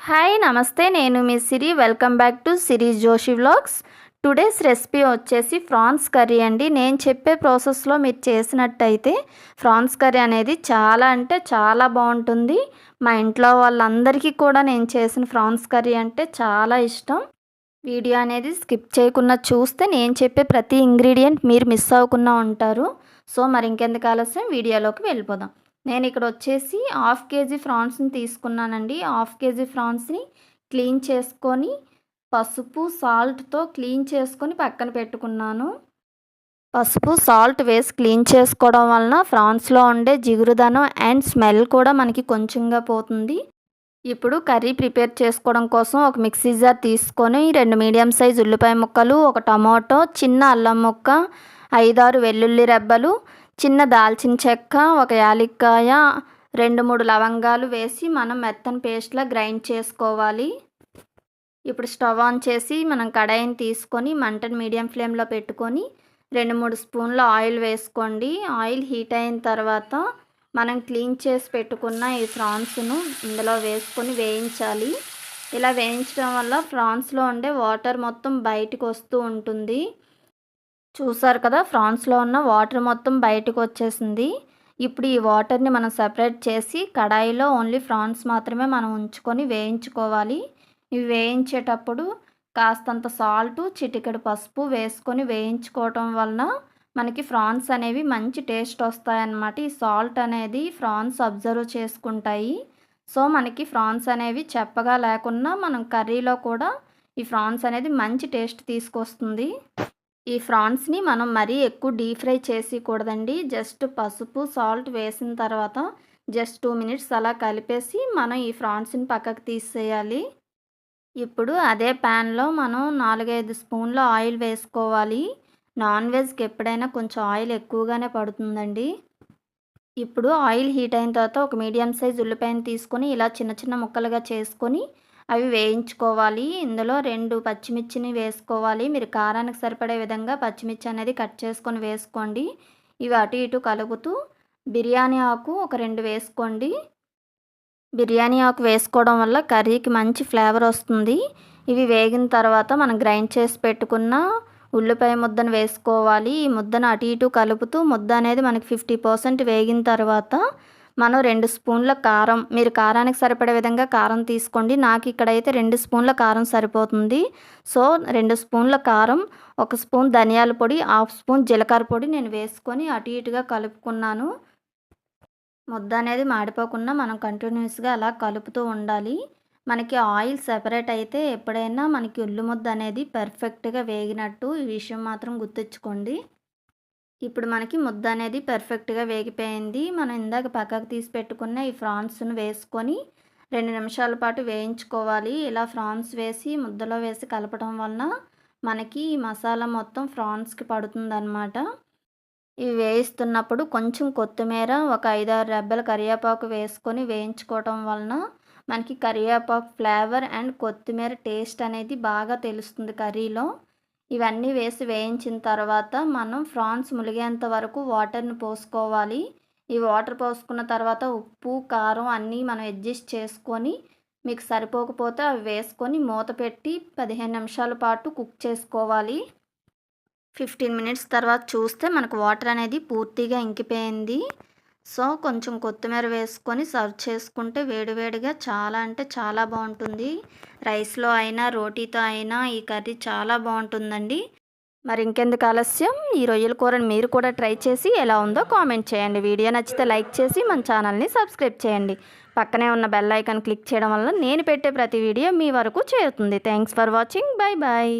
Hi నమస్తే, నేను మీ Siri. Welcome back to Siri Joshi vlogs. Today's recipe వచ్చేసి ఫ్రాన్స్ కర్రీ అండి. నేను చెప్పే ప్రాసెస్లో మీరు చేసినట్టయితే ఫ్రాన్స్ కర్రీ అనేది చాలా అంటే చాలా బాగుంటుంది. మా ఇంట్లో వాళ్ళందరికీ కూడా నేను చేసిన ఫ్రాన్స్ కర్రీ అంటే చాలా ఇష్టం. వీడియో అనేది స్కిప్ చేయకుండా చూస్తే నేను చెప్పే ప్రతి ఇంగ్రీడియంట్ మీరు మిస్ అవ్వకుండా ఉంటారు. సో మరి ఇంకెందుకు ఆలస్యం, వీడియోలోకి వెళ్ళిపోదాం. నేను ఇక్కడ వచ్చేసి 1/2 కేజీ ఫ్రాన్స్ని తీసుకున్నానండి. 1/2 కేజీ ఫ్రాన్స్ని క్లీన్ చేసుకొని పసుపు సాల్ట్తో క్లీన్ చేసుకొని పక్కన పెట్టుకున్నాను. పసుపు సాల్ట్ వేసి క్లీన్ చేసుకోవడం వలన ఫ్రాన్స్లో ఉండే జిగురుదనం అండ్ స్మెల్ కూడా మనకి కొంచెంగా పోతుంది. ఇప్పుడు కర్రీ ప్రిపేర్ చేసుకోవడం కోసం ఒక మిక్సీ జార్ తీసుకొని 2 మీడియం సైజ్ ఉల్లిపాయ ముక్కలు, ఒక టమాటో, చిన్న అల్లం ముక్క, 5-6 వెల్లుల్లి రెబ్బలు, చిన్న దాల్చిన చెక్క, ఒక యాలక్కాయ, 2-3 లవంగాలు వేసి మనం మెత్తని పేస్ట్లా గ్రైండ్ చేసుకోవాలి. ఇప్పుడు స్టవ్ ఆన్ చేసి మనం కడాయిని తీసుకొని మంటను మీడియం ఫ్లేమ్లో పెట్టుకొని 2-3 స్పూన్ల ఆయిల్ వేసుకోండి. ఆయిల్ హీట్ అయిన తర్వాత మనం క్లీన్ చేసి పెట్టుకున్న ఈ ఫ్రాన్స్ను ఇందులో వేసుకొని వేయించాలి. ఇలా వేయించడం వల్ల ఫ్రాన్స్లో ఉండే వాటర్ మొత్తం బయటకు వస్తూ ఉంటుంది. చూసారు కదా, ఫ్రాన్స్లో ఉన్న వాటర్ మొత్తం బయటకు వచ్చేసింది. ఇప్పుడు ఈ వాటర్ని మనం సెపరేట్ చేసి కడాయిలో ఓన్లీ ఫ్రాన్స్ మాత్రమే మనం ఉంచుకొని వేయించుకోవాలి. ఇవి వేయించేటప్పుడు కాస్తంత సాల్ట్, చిటికెడు పసుపు వేసుకొని వేయించుకోవటం వలన మనకి ఫ్రాన్స్ అనేవి మంచి టేస్ట్ వస్తాయన్నమాట. ఈ సాల్ట్ అనేది ఫ్రాన్స్ అబ్జర్వ్ చేసుకుంటాయి. సో మనకి ఫ్రాన్స్ అనేవి చెప్పగా లేకుండా మనం కర్రీలో కూడా ఈ ఫ్రాన్స్ అనేది మంచి టేస్ట్ తీసుకొస్తుంది. ఈ ఫ్రాన్స్ని మనం మరీ ఎక్కువ డీప్ ఫ్రై చేసేయకూడదండి. జస్ట్ పసుపు సాల్ట్ వేసిన తర్వాత జస్ట్ 2 మినిట్స్ అలా కలిపేసి మనం ఈ ఫ్రాన్స్ని పక్కకు తీసేయాలి. ఇప్పుడు అదే ప్యాన్లో మనం 4-5 స్పూన్ల ఆయిల్ వేసుకోవాలి. నాన్ వెజ్కి ఎప్పుడైనా కొంచెం ఆయిల్ ఎక్కువగానే పడుతుందండి. ఇప్పుడు ఆయిల్ హీట్ అయిన తర్వాత ఒక మీడియం సైజ్ ఉల్లిపాయను తీసుకొని ఇలా చిన్న చిన్న ముక్కలుగా చేసుకొని అవి వేయించుకోవాలి. ఇందులో 2 పచ్చిమిర్చిని వేసుకోవాలి. మీరు కారానికి సరిపడే విధంగా పచ్చిమిర్చి అనేది కట్ చేసుకొని వేసుకోండి. ఇవి అటు ఇటు కలుపుతూ బిర్యానీ ఆకు ఒక 2 వేసుకోండి. బిర్యానీ ఆకు వేసుకోవడం వల్ల కర్రీకి మంచి ఫ్లేవర్ వస్తుంది. ఇవి వేగిన తర్వాత మనం గ్రైండ్ చేసి పెట్టుకున్న ఉల్లిపాయ ముద్దను వేసుకోవాలి. ఈ ముద్దను అటు ఇటు కలుపుతూ ముద్ద అనేది మనకి 50% వేగిన తర్వాత మనం 2 స్పూన్ల కారం, మీరు కారానికి సరిపడే విధంగా కారం తీసుకోండి. నాకు ఇక్కడైతే 2 స్పూన్ల కారం సరిపోతుంది. సో 2 స్పూన్ల కారం, 1 స్పూన్ ధనియాల పొడి, 1/2 స్పూన్ జీలకర్ర పొడి నేను వేసుకొని అటు ఇటుగా కలుపుకున్నాను. ముద్ద అనేది మాడిపోకుండా మనం కంటిన్యూస్గా అలా కలుపుతూ ఉండాలి. మనకి ఆయిల్ సెపరేట్ అయితే ఎప్పుడైనా మనకి ఉల్లి ముద్ద అనేది పర్ఫెక్ట్గా వేగినట్టు. ఈ విషయం మాత్రం గుర్తుంచుకోండి. ఇప్పుడు మనకి ముద్ద అనేది పర్ఫెక్ట్గా వేగిపోయింది. మనం ఇందాక పక్కకు తీసి పెట్టుకున్న ఈ ఫ్రాన్స్ను వేసుకొని 2 నిమిషాల పాటు వేయించుకోవాలి. ఇలా ఫ్రాన్స్ వేసి ముద్దలో వేసి కలపడం వలన మనకి ఈ మసాలా మొత్తం ఫ్రాన్స్కి పడుతుందన్నమాట. ఇవి వేయిస్తున్నప్పుడు కొంచెం కొత్తిమీర, ఒక 5-6 రెబ్బల కరివేపాకు వేసుకొని వేయించుకోవటం వలన మనకి కరివేపాకు ఫ్లేవర్ అండ్ కొత్తిమీర టేస్ట్ అనేది బాగా తెలుస్తుంది కర్రీలో. ఇవన్నీ వేసి వేయించిన తర్వాత మనం ఫ్రాన్స్ ములిగేంత వరకు వాటర్ని పోసుకోవాలి. ఈ వాటర్ పోసుకున్న తర్వాత ఉప్పు, కారం అన్నీ మనం అడ్జస్ట్ చేసుకొని మీకు సరిపోకపోతే అవి వేసుకొని మూత పెట్టి 15 నిమిషాల పాటు కుక్ చేసుకోవాలి. 15 మినిట్స్ తర్వాత చూస్తే మనకు వాటర్ అనేది పూర్తిగా ఇంకిపోయింది. సో కొంచెం కొత్తిమీర వేసుకొని సర్వ్ చేసుకుంటే వేడివేడిగా చాలా అంటే చాలా బాగుంటుంది. రైస్లో అయినా రోటీతో అయినా ఈ కర్రీ చాలా బాగుంటుందండి. మరి ఇంకెందుకు ఆలస్యం, ఈ రొయ్యల కూరని మీరు కూడా ట్రై చేసి ఎలా ఉందో కామెంట్ చేయండి. వీడియో నచ్చితే లైక్ చేసి మన ఛానల్ని సబ్స్క్రైబ్ చేయండి. పక్కనే ఉన్న బెల్ ఐకాన్ క్లిక్ చేయడం వల్ల నేను పెట్టే ప్రతి వీడియో మీ వరకు చేరుతుంది. Thanks for watching. Bye bye.